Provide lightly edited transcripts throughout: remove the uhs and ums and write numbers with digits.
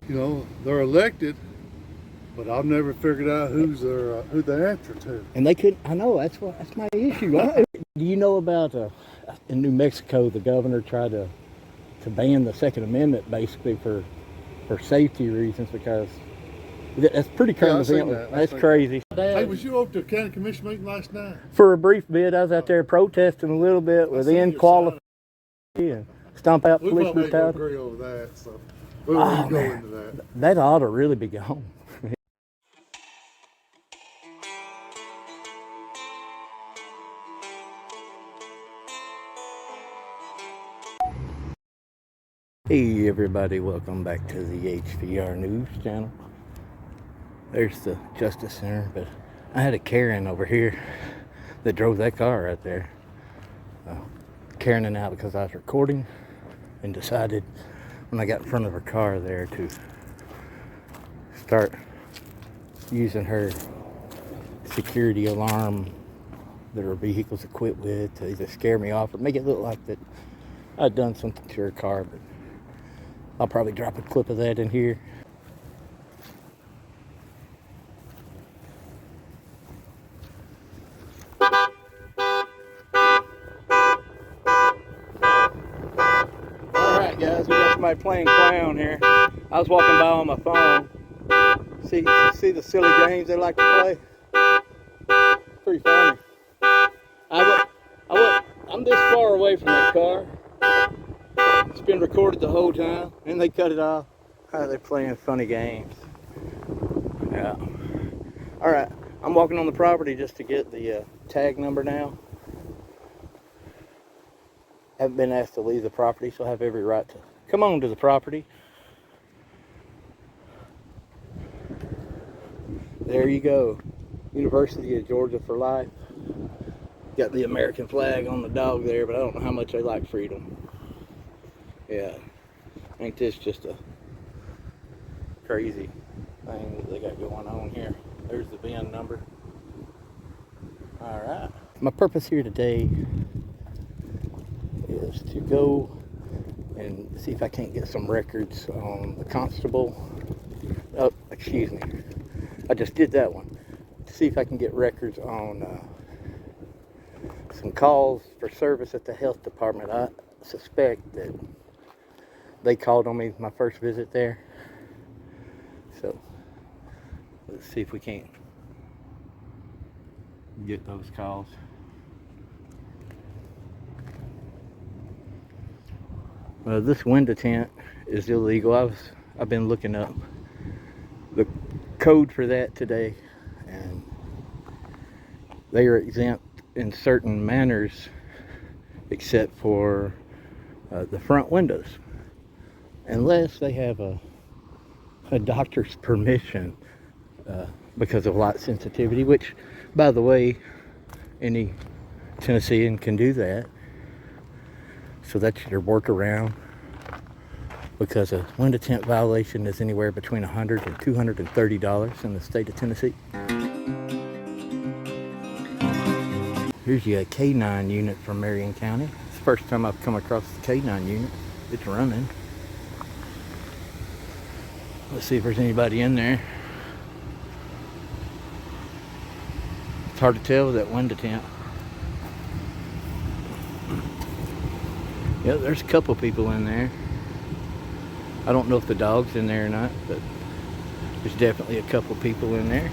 you know, they're elected, but I've never figured out who they answer to. And they couldn't. I know that's my issue. Do you know about in New Mexico, the governor tried to ban the Second Amendment basically for safety reasons, because that's pretty current event. That's crazy. Hey, was you over to the county commission meeting last night? For a brief bit, I was out there protesting a little bit with QUALIFED and stomp out police brutality. We agree over that, so we won't go into that. That ought to really be gone. Hey everybody, welcome back to the HVR News channel. There's the Justice Center, but I had a Karen over here that drove that car right there. Karening out because I was recording and decided when I got in front of her car there to start using her security alarm that her vehicle's equipped with to either scare me off or make it look like that I'd done something to her car. But I'll probably drop a clip of that in here. Alright guys, we got somebody playing clown here. I was walking by on my phone. See the silly games they like to play? Pretty funny. I'm this far away from that car. It's been recorded the whole time, and they cut it off. How they're playing funny games. Yeah. All right, I'm walking on the property just to get the tag number now. Haven't been asked to leave the property, so I have every right to come on to the property. There you go. University of Georgia for life. Got the American flag on the dog there, but I don't know how much they like freedom. Yeah, ain't this just a crazy thing that they got going on here? There's the VIN number. All right. My purpose here today is to go and see if I can't get some records on the constable. Oh, excuse me. I just did that one. To see if I can get records on some calls for service at the health department. I suspect that they called on me my first visit there. So let's see if we can't get those calls. Well, this window tint is illegal. I've been looking up the code for that today, and they are exempt in certain manners except for the front windows, unless they have a doctor's permission because of light sensitivity, which, by the way, any Tennessean can do that. So that's your workaround, because a window tint violation is anywhere between $100 and $230 in the state of Tennessee. Here's your K9 unit from Marion County. It's the first time I've come across the K9 unit. It's running. Let's see if there's anybody in there. It's hard to tell with that window tint. Yeah, there's a couple people in there. I don't know if the dog's in there or not, but there's definitely a couple people in there.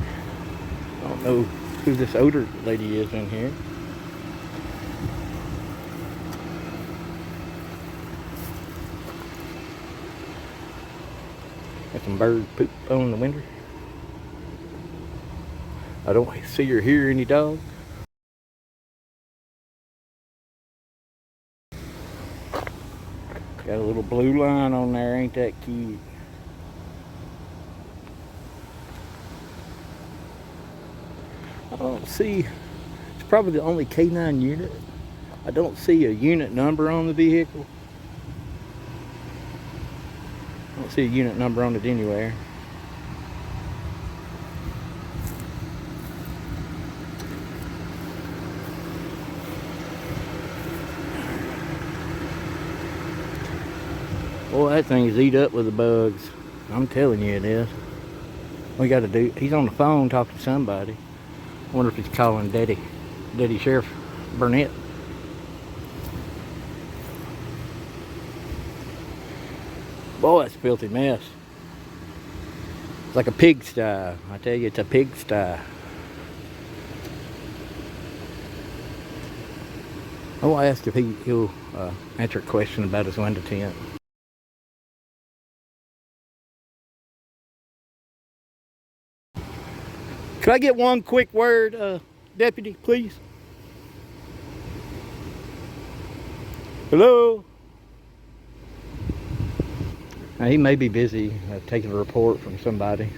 I don't know who this older lady is in here. Got some bird poop on the window. I don't see or hear any dog. Got a little blue line on there, ain't that cute? I don't see, it's probably the only K9 unit. I don't see a unit number on the vehicle. I don't see a unit number on it anywhere. Boy, that thing's eat up with the bugs. I'm telling you it is. We got to do. He's on the phone talking to somebody. I wonder if he's calling Daddy Sheriff Burnett. Boy, that's a filthy mess. It's like a pigsty. I tell you, it's a pigsty. Oh, I asked if he'll answer a question about his window tint. Could I get one quick word, Deputy, please? Hello? Now, he may be busy taking a report from somebody.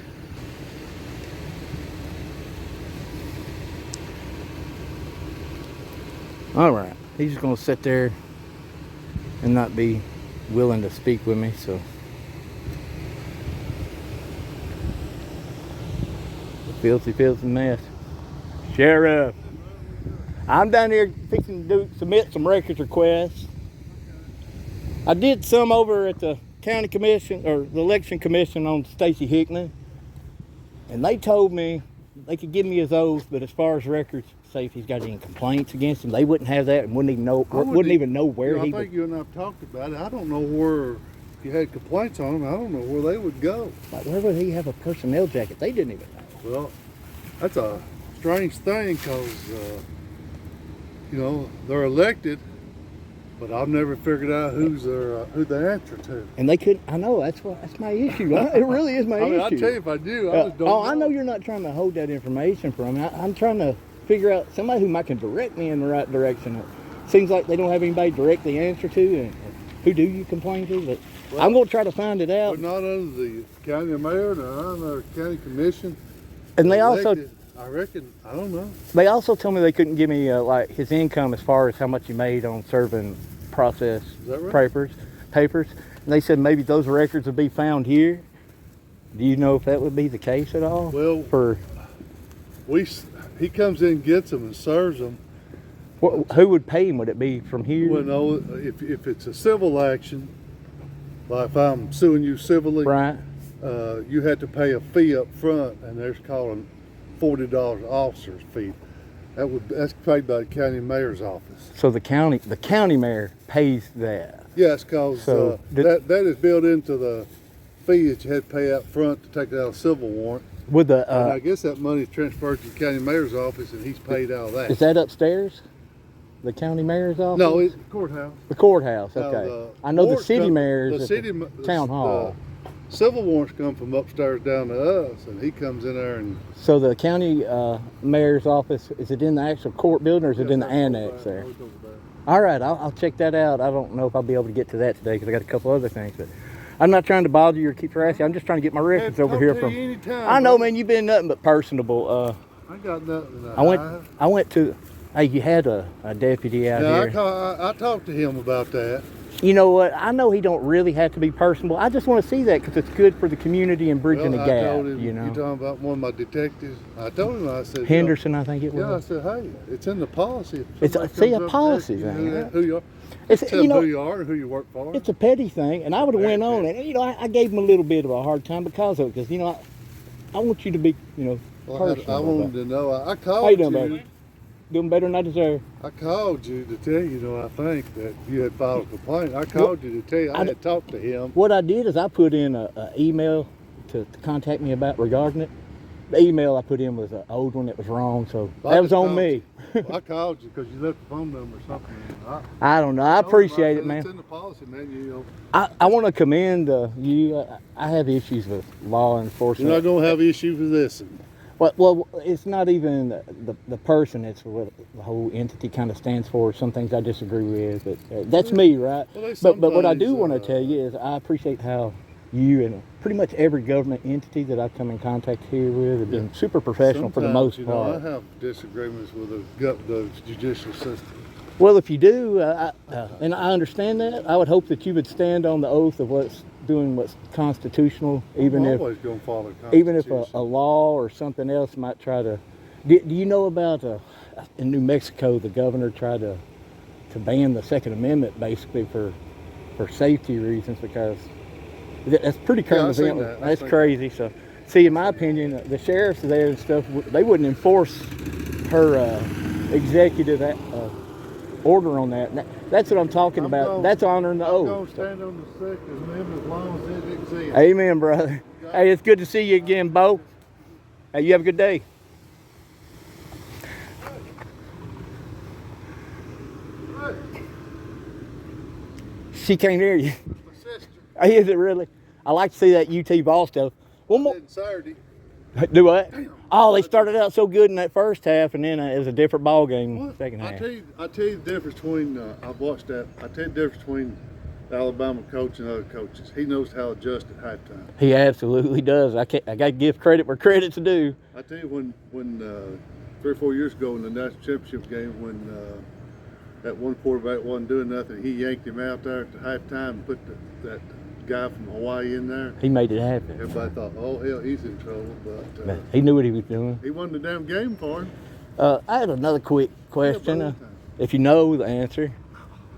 All right, he's just gonna sit there and not be willing to speak with me, so. Filthy mess. Sheriff, I'm down here fixing to submit some records requests. I did some over at the county commission, or the election commission on Stacy Hickman, and they told me they could give me his oath, but as far as records, say if he's got any complaints against him, they wouldn't have that and wouldn't even know where he would. I think you and I've talked about it. I don't know where, if you had complaints on him, I don't know where they would go. Like, where would he have a personnel jacket? They didn't even know. Well, that's a strange thing because, you know, they're elected, but I've never figured out who they answer to. And they couldn't. I know that's my issue. It really is my issue. I'll tell you if I do. I just don't know. I know you're not trying to hold that information from me. I'm trying to figure out somebody who might can direct me in the right direction. It seems like they don't have anybody directly answer to. And who do you complain to? But well, I'm going to try to find it out. But not under the county mayor, nor under the county commission. And they also, I reckon, I don't know. They also told me they couldn't give me like his income as far as how much he made on serving process right? papers. And they said maybe those records would be found here. Do you know if that would be the case at all? Well, he comes in, gets them, and serves them. Who would pay him? Would it be from here? Well, no. If it's a civil action, like if I'm suing you civilly, right? You had to pay a fee up front, and they're calling $40 officer's fee. That's paid by the county mayor's office. So the county mayor pays that. Yes, because that is built into the fee that you had to pay up front to take out a civil warrant. With the and I guess that money is transferred to the county mayor's office, and he's paid out of that. Is that upstairs? The county mayor's office? No, it's the courthouse. The courthouse, okay. I know the city mayor's town hall. Civil warrants come from upstairs down to us, and he comes in there and... So the county mayor's office, is it in the actual court building, or is it in the annex there? All right, I'll check that out. I don't know if I'll be able to get to that today because I got a couple other things, but I'm not trying to bother you or keep harassing you. I'm just trying to get my records over here from... Anytime, I know, man, you've been nothing but personable. I got nothing. I went to... Hey, you had a deputy out here. I talked to him about that. You know what? I know he don't really have to be personable. I just want to see that because it's good for the community and bridging the gap. Told him, you know. You're talking about one of my detectives. I told him. I said Henderson, I think it was. Yeah, I said, hey, it's in the policy. It's a policy thing. Who you are. Tell them who you are and who you work for. It's a petty thing, and I would have went on, and you know, I gave him a little bit of a hard time because of it, because you know, I want you to be, you know, personal. I wanted to know. I called How you doing, baby? Doing better than I deserve. I called you to tell you, I think that you had filed a complaint. I called you to tell you I had talked to him. What I did is I put in an email to contact me regarding it. The email I put in was an old one that was wrong, so that was on me. I called you because you left the phone number or something. I don't know. I appreciate it, man. It's in the policy, man. You know. I want to commend you. I have issues with law enforcement. You're not going to have issues with this. Well, it's not even the person. It's what the whole entity kind of stands for. Some things I disagree with, but that's me, right? Well, but what I do want to tell you is I appreciate how you and pretty much every government entity that I've come in contact here with have been super professional for the most part. I have disagreements with the judicial system. Well, if you do, and I understand that, I would hope that you would stand on the oath of what's constitutional, even I'm if always going to follow the Constitution. Even if a law or something else might try to. Do you know about in New Mexico the governor tried to ban the Second Amendment basically for safety reasons, because That's pretty current Yeah, I've seen event. that. I've That's seen crazy. So, see, in my opinion, the sheriffs there and stuff, they wouldn't enforce her executive order on that. That's what I'm talking about. That's honoring the I'm oath. gonna stand on the Second Amendment as long as it exists. Amen, brother. Hey, it's good to see you again, Bo. Hey, you have a good day. She can't hear you. My sister. Is it really? I like to see that UT ball stuff. One more. Saturday. Do what? Oh, they started out so good in that first half, and then it was a different ball game second half. I tell you the difference between I've watched that. I tell you the difference between the Alabama coach and other coaches. He knows how to adjust at halftime. He absolutely does. I got to give credit where credit's due. I tell you when 3 or 4 years ago in the national championship game when that one quarterback wasn't doing nothing, he yanked him out there at the halftime and put that guy from Hawaii in there. He made it happen. Everybody thought, oh hell, he's in trouble, but he knew what he was doing. he won the damn game for him. I had another quick question. If you know the answer,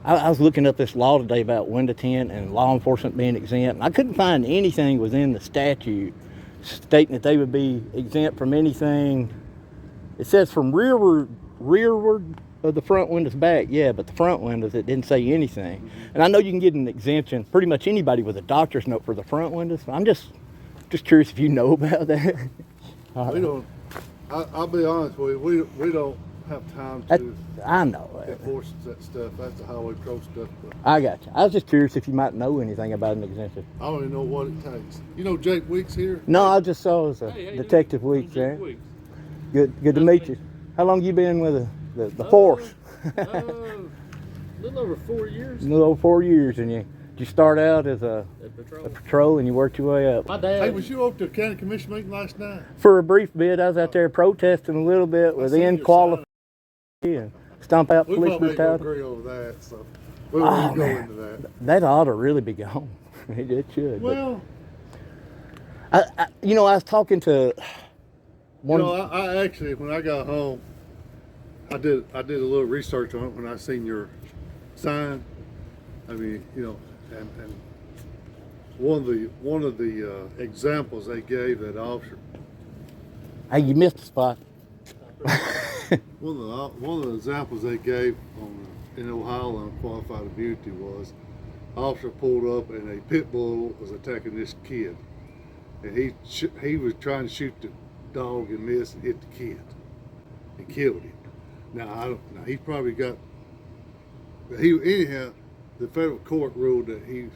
I was looking up this law today about 1 to 10 and law enforcement being exempt. And I couldn't find anything within the statute stating that they would be exempt from anything. It says from rearward of the front windows back, yeah, but the front windows, it didn't say anything. Mm-hmm. And I know you can get an exemption, pretty much anybody with a doctor's note for the front windows. I'm just curious if you know about that. We don't. I'll be honest with you. We don't have time to. I know enforce that stuff. That's the highway patrol stuff. I got you. I was just curious if you might know anything about an exemption. I don't even know what it takes. You know Jake Weeks here? No, I just saw it was Detective Weeks there. Good to meet you. How long you been with the force? A little over 4 years. A little over 4 years, and you start out as a patrol and you worked your way up. My dad. Hey, was you up to the county commission meeting last night? For a brief bit, I was out there protesting a little bit with QUALIFED and stomp out police brutality. We probably brutality. agree over that, so we won't go into that. That ought to really be gone. It should. Well, I was talking to one. I actually, when I got home, I did a little research on it when I seen your sign. I mean, and one of the examples they gave that officer. Hey, you missed the spot. One of the examples they gave in Ohio on qualified immunity was officer pulled up and a pit bull was attacking this kid, and he was trying to shoot the dog and missed and hit the kid and killed him. Now he's probably got. Anyhow, the federal court ruled that he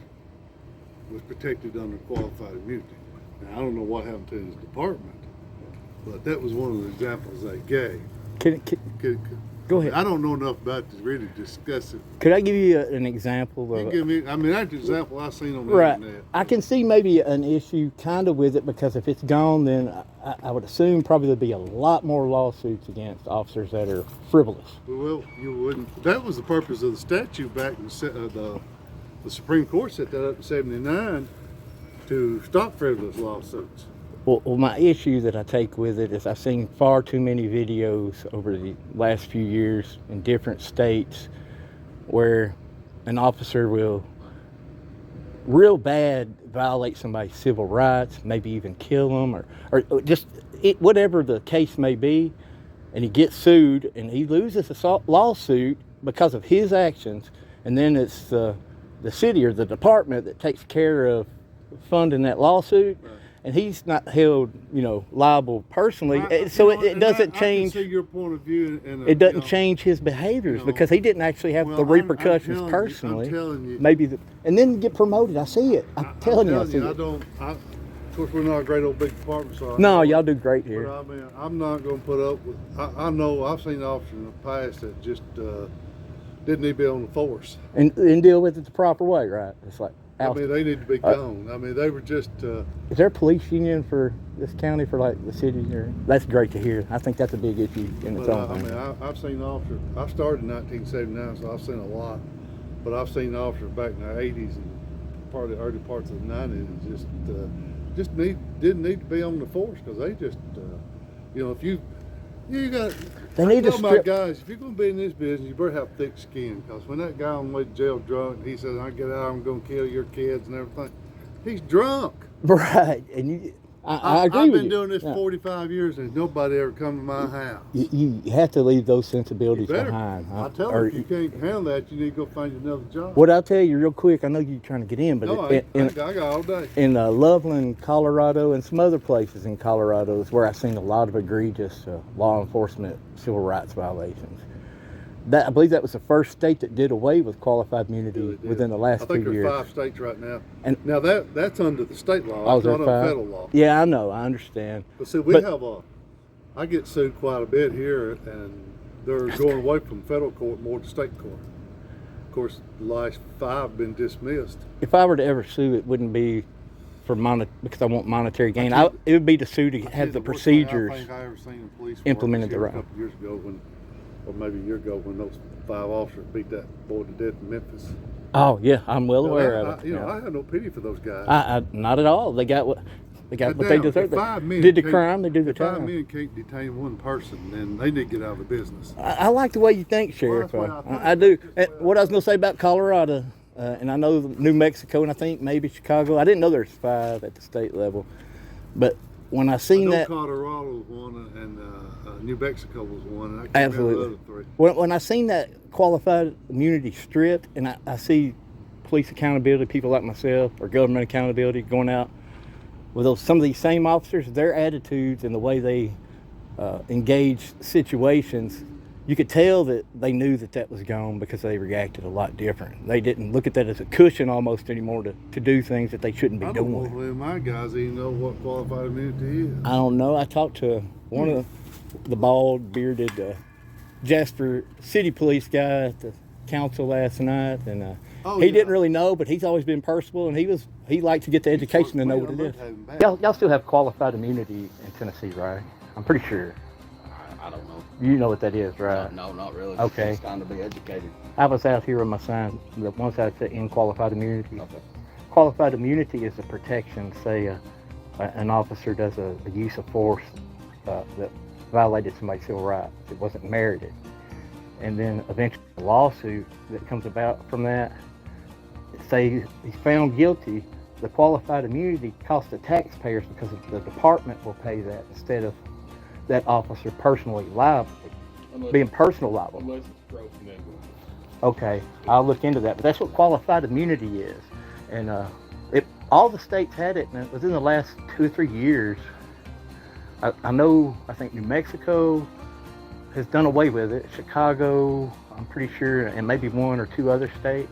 was protected under qualified immunity. Now I don't know what happened to his department, but that was one of the examples they gave. Go ahead. I don't know enough about to really discuss it. Could I give you an example? You give me. I mean, that's the example I seen on the right. internet. I can see maybe an issue kind of with it because if it's gone, then I would assume probably there'd be a lot more lawsuits against officers that are frivolous. Well, you wouldn't. That was the purpose of the statute back in the Supreme Court set that up in '79 to stop frivolous lawsuits. Well, my issue that I take with it is I've seen far too many videos over the last few years in different states where an officer will real bad violate somebody's civil rights, maybe even kill them or just whatever the case may be, and he gets sued and he loses a lawsuit because of his actions, and then it's the city or the department that takes care of funding that lawsuit. Right. And he's not held, liable personally. It doesn't change. I can see your point of view. It doesn't change his behaviors because he didn't actually have the repercussions personally. I'm telling you. Maybe, and then get promoted. I see it. I'm telling you, I see it. Of course, we're not a great old big department, so. No, y'all do great here. But I mean, I'm not going to put up with. I know I've seen officers in the past that just didn't need to be on the force. And deal with it the proper way, right? It's like. I mean, they need to be gone. I mean, they were just. Is there a police union for this county for like the city here? That's great to hear. I think that's a big issue in its own. I mean, I've seen officers. I started in 1979, so I've seen a lot. But I've seen officers back in the 80s and part of the early parts of the 90s, and just didn't need to be on the force because they just, if you got. They need to strip. Guys, if you're going to be in this business, you better have thick skin. Because when that guy on the way to jail drunk, he says, "I get out, I'm going to kill your kids and everything." He's drunk. Right, and I agree I've with been you. doing this Yeah. 45 years and nobody ever come to my house. You have to leave those sensibilities You better. behind. I tell Or- them if you can't handle that, you need to go find another job. What I'll tell you real quick, I know you're trying to get in, but No, I got all day. in Loveland, Colorado, and some other places in Colorado is where I've seen a lot of egregious law enforcement civil rights violations. I believe that was the first state that did away with qualified immunity Really did. within the last 2 I think years. there's 5 states right now. And- now that's under the state law. Oh, That's not there's under 5? federal law. Yeah, I know, I understand. But see, I get sued quite a bit here, and they're going away from federal court more to state court. Of course, the last 5 have been dismissed. If I were to ever sue, it wouldn't be for because I want monetary gain. I It would be to sue to have the worst thing procedures. I think I ever seen in police implemented the the right. A couple years ago, or maybe a year ago, when those 5 officers beat that boy to death in Memphis. Oh yeah, I'm well aware of it. You know, Yeah. I have no pity for those guys. I not at all. They got what they Now, deserve. if 5 men Did the can't- crime, they do the if 5 time. men can't detain one person, then they need to get out of the business. I like the way you think, Sheriff. that's the way I think. I do. That's the And way I what I was going to say about Colorado, and I know New Mexico, and I think maybe Chicago. I didn't know there's 5 at the state level, but when I I seen know that, Colorado was one, and New Mexico was one, and I can't absolutely. remember the other 3. When I seen that qualified immunity stripped, and I see police accountability, people like myself, or government accountability going out with some of these same officers, their attitudes and the way they engage situations, you could tell that they knew that was gone because they reacted a lot different. They didn't look at that as a cushion almost anymore to do things that they shouldn't be I don't doing. know if my guys even know what qualified immunity is. I don't know. I talked to one of the bald, bearded Jasper City Police guy at the council last night, and he didn't really know, but he's always been personable, and he liked to get the education to know what it is. Y'all still have qualified immunity in Tennessee, right? I'm pretty sure. I don't know. You know what that is, right? No, not really. Okay. It's time to be educated. I was out here with my sign. The one side said in qualified immunity. Okay. Qualified immunity is a protection. Say an officer does a use of force that violated somebody's civil rights. It wasn't merited. And then eventually a lawsuit that comes about from that, say he's found guilty, the qualified immunity costs the taxpayers because the department will pay that instead of that officer personally liable, being personal liable. Unless it's gross negligence. Okay, I'll look into that. But that's what qualified immunity is. And all the states had it, and within the last 2 or 3 years, I think New Mexico has done away with it. Chicago, I'm pretty sure, and maybe 1 or 2 other states.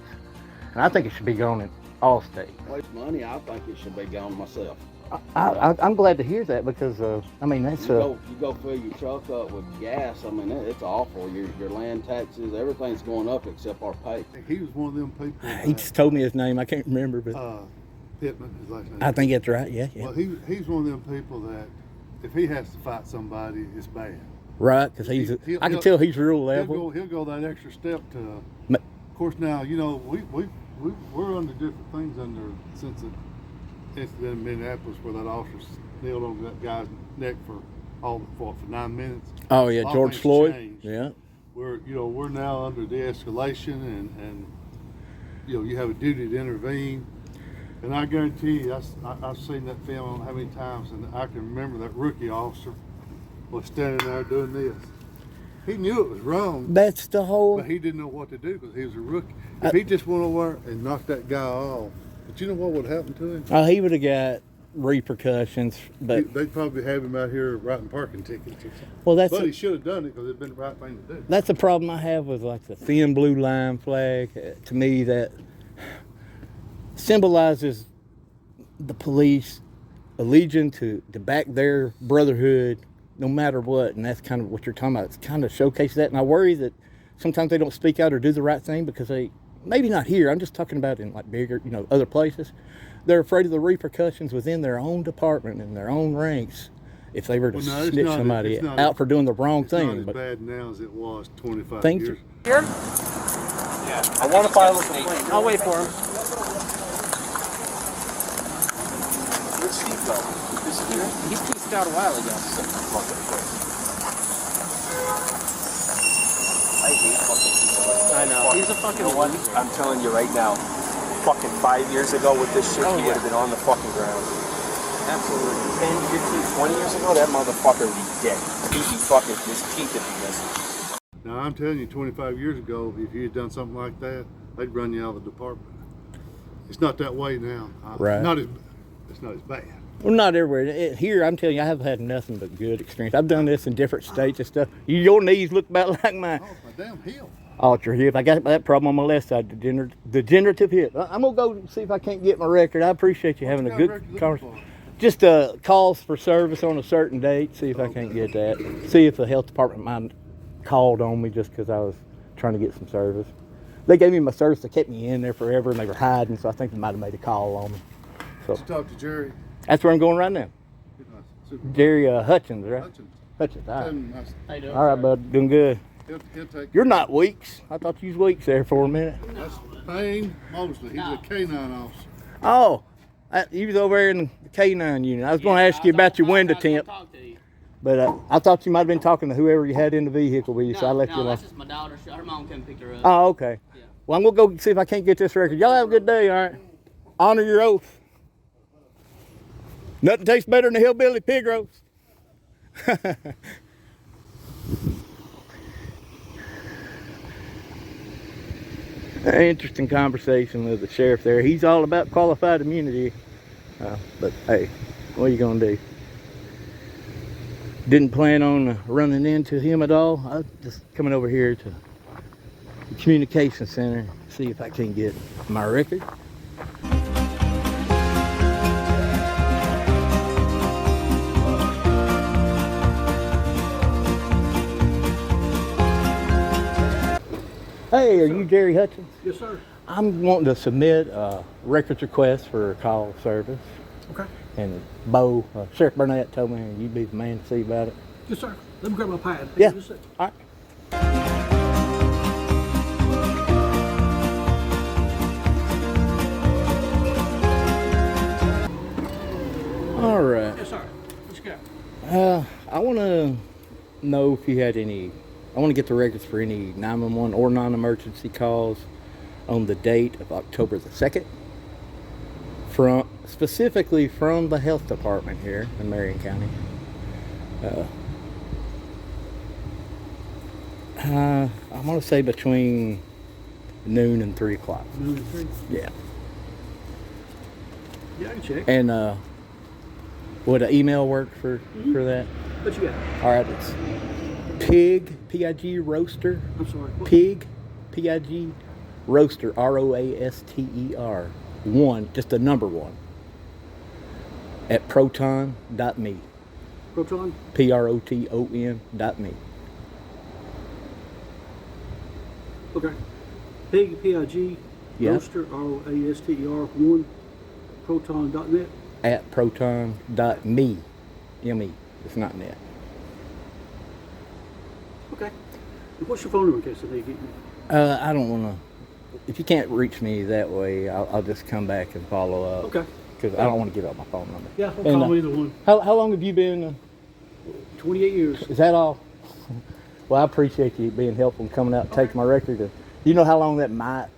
And I think it should be gone in all states. Waste money, I think it should be gone myself. I'm glad to hear that because, that's... You go fill your truck up with gas, it's awful. Your land taxes, everything's going up except our pay. He was one of them people. he just told me his name. I can't remember, but Pittman, his last name. I think that's right, yeah. Well, he's one of them people that if he has to fight somebody, it's bad. Right, because I can tell he's real level. He'll go that extra step to. Ma- Of course, now we're under different things since the incident in Minneapolis where that officer kneeled over that guy's neck for 9 minutes. Oh yeah, All George things Floyd. changed. Yeah. We're now under de-escalation and you have a duty to intervene. And I guarantee you, I've seen that film I don't know how many times, and I can remember that rookie officer was standing there doing this. He knew it was wrong, That's the whole. but he didn't know what to do because he was a rookie. If he just went over and knocked that guy off, but you know what would happen to him? Oh, he would have got repercussions, but They'd probably have him out here writing parking tickets or something. well, that's But he should have done it because it'd been the right thing to do. that's the problem I have with like the thin blue line flag. To me, that symbolizes the police allegiance to back their brotherhood no matter what, and that's kind of what you're talking about. It's kind of showcases that, and I worry that sometimes they don't speak out or do the right thing because they, maybe not here, I'm just talking about in like bigger, other places, they're afraid of the repercussions within their own department and their own ranks if they were to Well, no, it's snitch not- somebody it's not- out for doing the wrong It's not thing. as But bad now as it was 25 Things years. Here? Yeah. I want to file a complaint. I'll wait for him. Where's Steve go? He peaced out a while ago. I hate fucking people. I know. He's a fucking one. I'm telling you right now. fucking 5 years ago with this shit, Oh, he yeah. would have been on the fucking ground. Absolutely. 10, 15, 20 years ago, that motherfucker would be dead. He'd be fucking, his teeth would be missing. Now I'm telling you, 25 years ago, if you had done something like that, they'd run you out of the department. It's not that way now. Right. It's not as bad. Well, not everywhere. Here, I'm telling you, I have had nothing but good experience. I've done this in different states and stuff. Your knees look about like mine. Oh, my damn heel. Ultra hip. I got that problem on my left side, degenerative hip. I'm gonna go see if I can't get my record. I appreciate you having a good conversation. Just calls for service on a certain date. See if I can't get that. See if the health department might called on me just because I was trying to get some service. They gave me my service. They kept me in there forever, and they were hiding. So I think they might have made a call on me. So Did you talk to Jerry? that's where I'm going right now. Jerry Hutchins, right? Hutchins. All right. Tell him How you doing? All right, bud. Doing good. he'll take. You're not Weeks. I thought you was Weeks there for a minute. That's Payne Mosley. He's a K9 officer. Oh, you was over there in the K9 unit. I was going to ask you about your window temp, but I thought you might have been talking to whoever you had in the vehicle with you, so I left you alone. That's just my daughter. Her mom came and picked her up. Oh, okay. Yeah. Well, I'm going to go see if I can't get this record. Y'all have a good day, all right? Honor your oath. Nothing tastes better than a hillbilly pig roast. An interesting conversation with the sheriff there. He's all about qualified immunity. But hey, what are you going to do? Didn't plan on running into him at all. I was just coming over here to the communication center, see if I can get my record. Hey, are you Jerry Hutchins? Yes, sir. I'm wanting to submit a records request for a call service. Okay. And Bo, Sheriff Burnett told me you'd be the man to see about it. Yes, sir. Let me grab my pad. Yeah. Just a second. All right. All right. Yes, sir. What you got? I want to know if you had any. I want to get the records for any 911 or non-emergency calls on the date of October the 2nd, specifically from the health department here in Marion County. I want to say between noon and 3 o'clock. Noon to 3. Yeah. Yeah, I can check. And would an email work for that? What you got? All right, it's Pig, P-I-G, Roaster. I'm sorry. What? Pig, P-I-G, Roaster, R-O-A-S-T-E-R, 1, just the number 1, at proton.me, Proton? P-R-O-T-O-N.me. Okay. Pig, P-I-G, Yeah. Roaster, R-O-A-S-T-E-R, 1, proton.net. At proton.me, M-E, it's not net. Okay. And what's your phone number in case I need to get you? I don't want to, if you can't reach me that way, I'll just come back and follow up. Okay. Because I don't want to give out my phone number. Yeah, I'll And, call either one. How long have you been, 28 years. is that all? Well, I appreciate you being helpful and coming out and taking my record. Do you know how long that might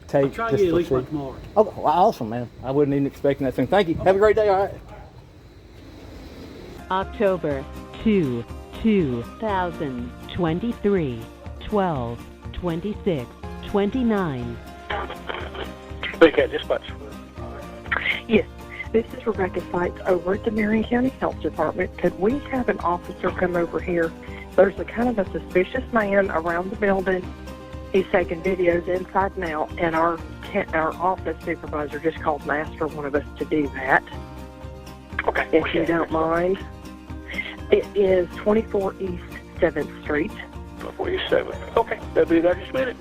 take? I'll try to get at least by tomorrow. Oh, well, awesome, man. I wasn't even expecting that soon. Thank you. Have a great day. All right. October 2, 2023, 12, 26, 29. Yes, this is Rebecca Sites over at the Marion County Health Department. Could we have an officer come over here? There's a kind of a suspicious man around the building. He's taking videos inside and out, and our office supervisor just called and asked for one of us to do that. Okay. If you don't mind. It is 24 East 7th Street. 24 East 7th. Okay, that'll be there just a minute.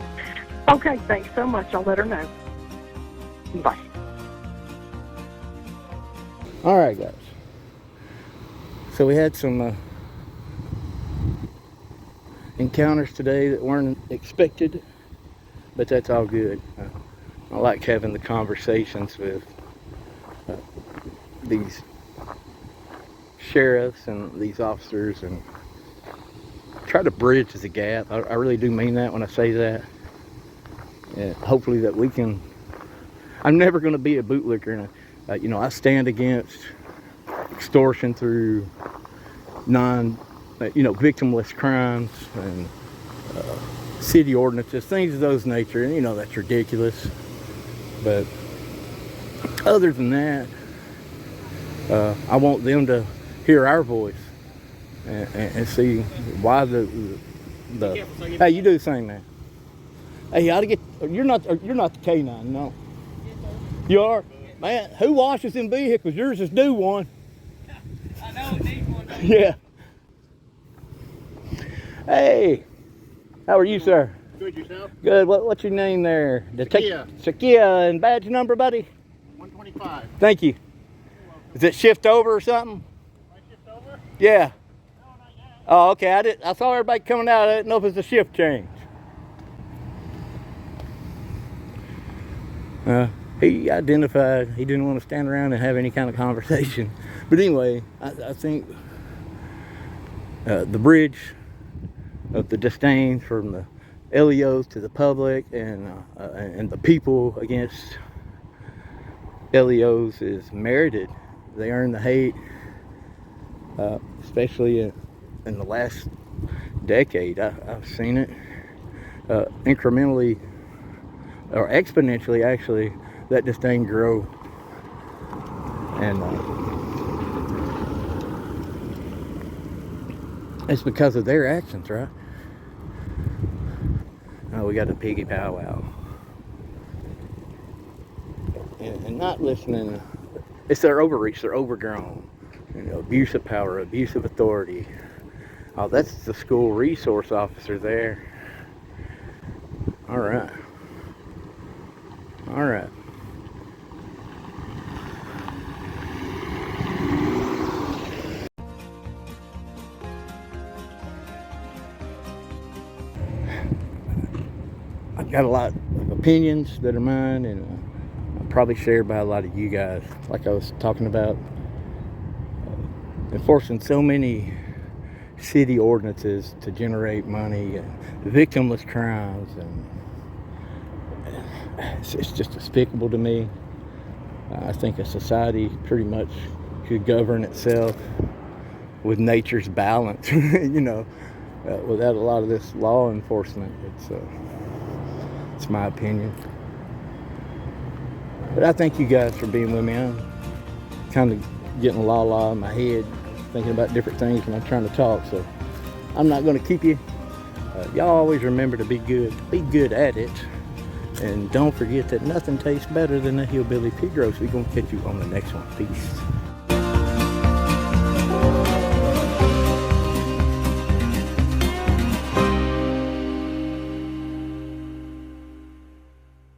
Okay, thanks so much. I'll let her know. Bye. All right, guys. So we had some encounters today that weren't expected, but that's all good. I like having the conversations with these sheriffs and these officers and try to bridge the gap. I really do mean that when I say that. And hopefully that we can I'm never going to be a bootlicker. And you know, I stand against extortion through victimless crimes and city ordinances, things of those nature. And you know, that's ridiculous. But other than that, I want them to hear our voice and see why the hey, you do the same, man. Hey, you ought to get. You're not the K9, no. You are, man. Who washes them vehicles? Yours is due one. I know it needs one. Yeah. Hey, how are you, sir? Good yourself? Good. What's your name there? Sakia. Sakia, and badge number, buddy. 125. Thank you. Is it shift over or something? Shift over? Yeah. No, not yet. Oh, okay. I saw everybody coming out. I didn't know if it's a shift change. He identified he didn't want to stand around and have any kind of conversation. But anyway, I think the bridge of the disdain from the LEOs to the public and the people against LEOs is merited. They earn the hate, especially in the last decade. I've seen it incrementally or exponentially, actually, that disdain grow. And it's because of their actions, right? Oh, we got a piggy powwow. And not listening, it's their overreach, they're overgrown. You know, abuse of power, abuse of authority. Oh, that's the school resource officer there. All right. All right. I've got a lot of opinions that are mine, and probably shared by a lot of you guys. Like I was talking about, enforcing so many city ordinances to generate money and victimless crimes, and it's just despicable to me. I think a society pretty much could govern itself with nature's balance, you know, without a lot of this law enforcement. It's my opinion. But I thank you guys for being with me. I'm kind of getting la-la in my head, thinking about different things when I'm trying to talk, so I'm not going to keep you. Y'all always remember to be good at it, and don't forget that nothing tastes better than a hillbilly pig roast. We're going to catch you on the next one. Peace.